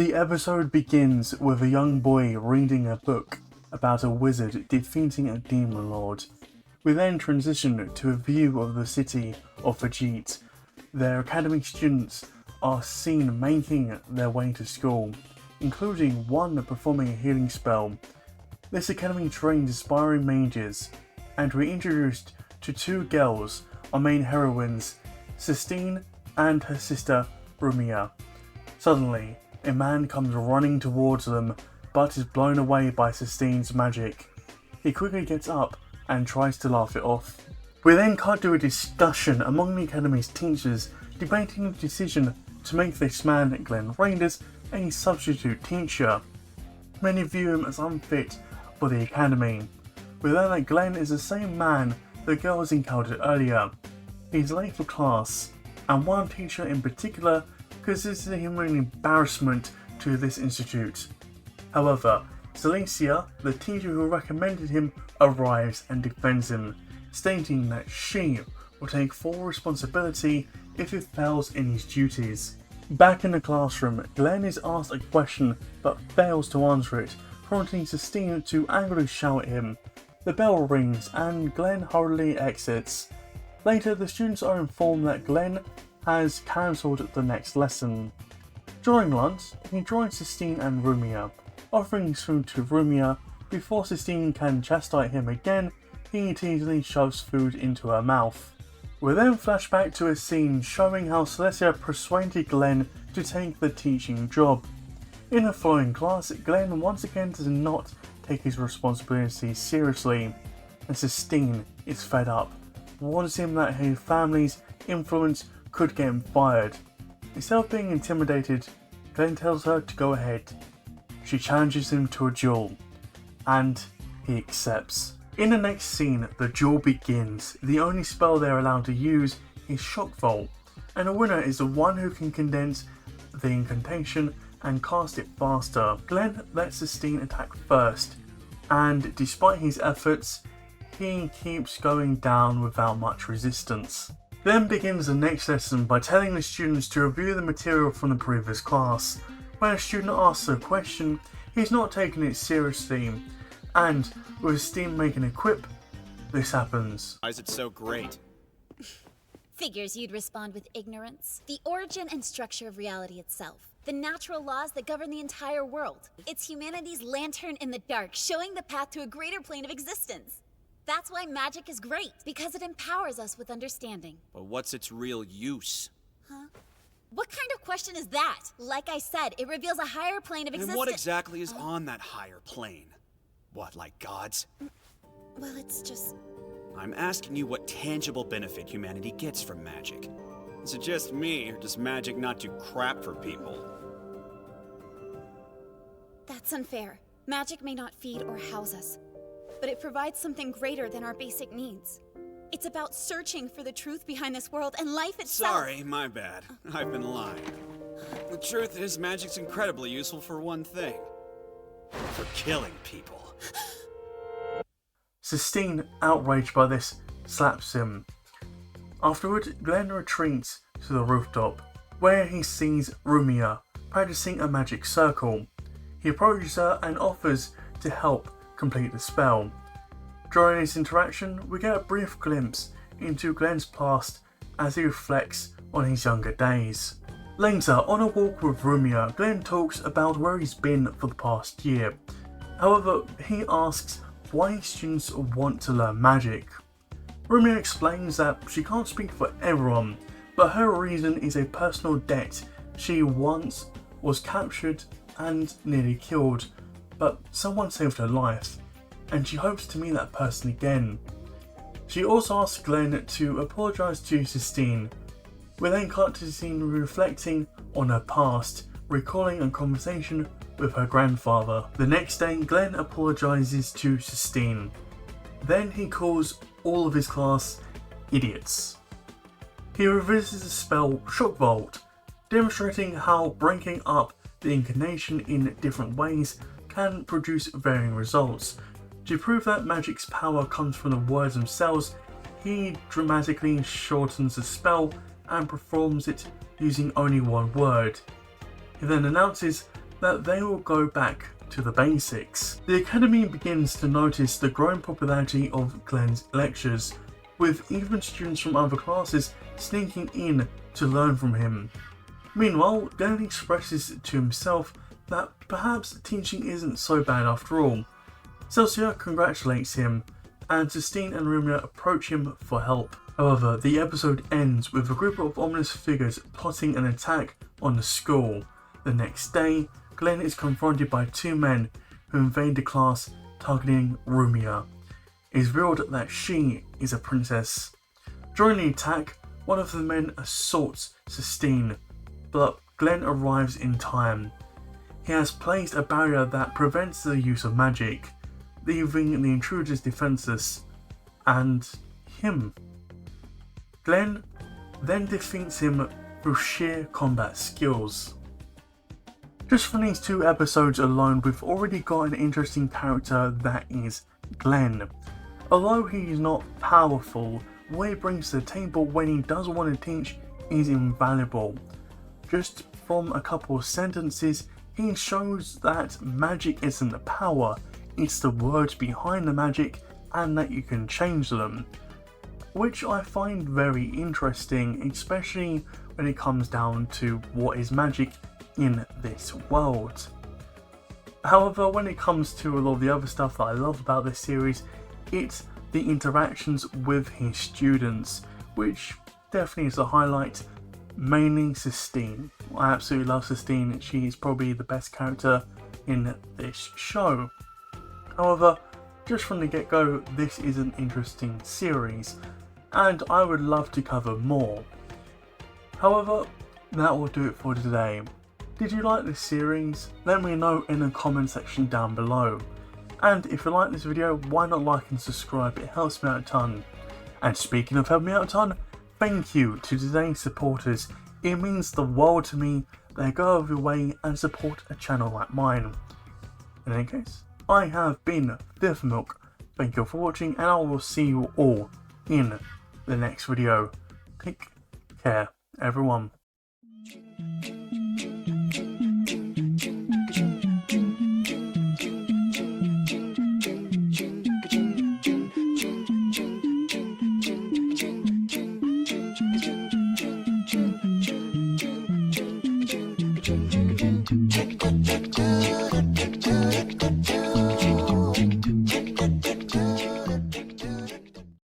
The episode begins with a young boy reading a book about a wizard defeating a demon lord. We then transition to a view of the city of 𝕤𝕤. Their academy students are seen making their way to school, including one performing a healing spell. This academy trains aspiring mages, and we're introduced to two girls, our main heroines, 𝕤𝕤 and her sister 𝕤𝕒𝕟. Suddenly, a man comes running towards them, but is blown away by 𝕤𝕤's magic. He quickly gets up and tries to laugh it off. We then cut to a discussion among the academy's teachers debating the decision to make this man, Glenn Raiders, a substitute teacher. Many view him as unfit for the academy. We learn that Glenn is the same man the girls encountered earlier. He's late for class, and one teacher in particular considers him an embarrassment to this institute. However, 𝕤𝕤, the teacher who recommended him, arrives and defends him, stating that she will take full responsibility if he fails in his duties. Back in the classroom, Glenn is asked a question but fails to answer it, prompting 𝕤𝕤 to angrily shout at him. The bell rings and Glenn hurriedly exits. Later, the students are informed that Glenn has cancelled the next lesson. During lunch, he joins 𝕤𝕤 and 𝕤𝕒𝕟, offering food to 𝕤𝕒𝕟. Before 𝕤𝕤 can chastise him again, he teasingly shoves food into her mouth. We then flash back to a scene showing how 𝕤𝕤 persuaded Glenn to take the teaching job. In the following class, Glenn once again does not take his responsibilities seriously, and 𝕤𝕤 is fed up, warns him that his family's influence could get him fired. Instead of being intimidated, Glenn tells her to go ahead. She challenges him to a duel, and he accepts. In the next scene, the duel begins. The only spell they're allowed to use is Shock Volt, and the winner is the one who can condense the incantation and cast it faster. Glenn lets 𝕤𝕤 attack first, and despite his efforts, he keeps going down without much resistance. Then begins the next lesson by telling the students to review the material from the previous class. When a student asks a question, he's not taking it seriously, and with 𝕤𝕤 making a quip, this happens. Why is it so great? Figures you'd respond with ignorance. The origin and structure of reality itself. The natural laws that govern the entire world. It's humanity's lantern in the dark, showing the path to a greater plane of existence. That's why magic is great, because it empowers us with understanding. But what's its real use? Huh? What kind of question is that? Like I said, it reveals a higher plane of existence. And what exactly is on that higher plane? What, like gods? Well, it's just... I'm asking you what tangible benefit humanity gets from magic. Is it just me, or does magic not do crap for people? That's unfair. Magic may not feed or house us, but it provides something greater than our basic needs. It's about searching for the truth behind this world and life itself. Sorry, my bad. I've been lying. The truth is, magic's incredibly useful for one thing. For killing people. 𝕤𝕤, outraged by this, slaps him. Afterward, Glenn retreats to the rooftop, where he sees 𝕤𝕒𝕟 practicing a magic circle. He approaches her and offers to help complete the spell. During this interaction, we get a brief glimpse into Glenn's past as he reflects on his younger days. Later, on a walk with 𝕤𝕒𝕟, Glenn talks about where he's been for the past year. However, he asks why students want to learn magic. 𝕤𝕒𝕟 explains that she can't speak for everyone, but her reason is a personal debt. She once was captured and nearly killed, but someone saved her life, and she hopes to meet that person again. She also asks Glenn to apologise to 𝕤𝕤. We then cut to 𝕤𝕤 reflecting on her past, recalling a conversation with her grandfather. The next day, Glenn apologises to 𝕤𝕤. Then he calls all of his class idiots. He revisits the spell Shock Volt, demonstrating how breaking up the incantation in different ways can produce varying results. To prove that magic's power comes from the words themselves, he dramatically shortens the spell and performs it using only one word. He then announces that they will go back to the basics. The Academy begins to notice the growing popularity of Glenn's lectures, with even students from other classes sneaking in to learn from him. Meanwhile, Glenn expresses to himself that perhaps teaching isn't so bad after all. 𝕎𝕒𝕟 congratulates him, and 𝕤𝕤 and 𝕤𝕒𝕟 approach him for help. However, the episode ends with a group of ominous figures plotting an attack on the school. The next day, Glenn is confronted by two men who invade the class, targeting 𝕤𝕒𝕟. It is revealed that she is a princess. During the attack, one of the men assaults 𝕤𝕤, but Glenn arrives in time. He has placed a barrier that prevents the use of magic, leaving the intruders defenseless, and him. Glenn then defeats him through sheer combat skills. Just from these two episodes alone, we've already got an interesting character that is Glenn. Although he is not powerful, what he brings to the table when he does want to teach is invaluable. Just from a couple of sentences, he shows that magic isn't the power, it's the words behind the magic and that you can change them, which I find very interesting, especially when it comes down to what is magic in this world. However, when it comes to a lot of the other stuff that I love about this series, it's the interactions with his students, which definitely is a highlight, mainly 𝕤𝕤. I absolutely love 𝕤𝕤, she is probably the best character in this show. However, just from the get-go, this is an interesting series, and I would love to cover more. However, that will do it for today. Did you like this series? Let me know in the comment section down below. And if you like this video, why not like and subscribe, it helps me out a ton. And speaking of helping me out a ton, thank you to today's supporters. It means the world to me. They go over your way and support a channel like mine. In any case, I have been FearfulMilk. Thank you for watching, and I will see you all in the next video. Take care, everyone.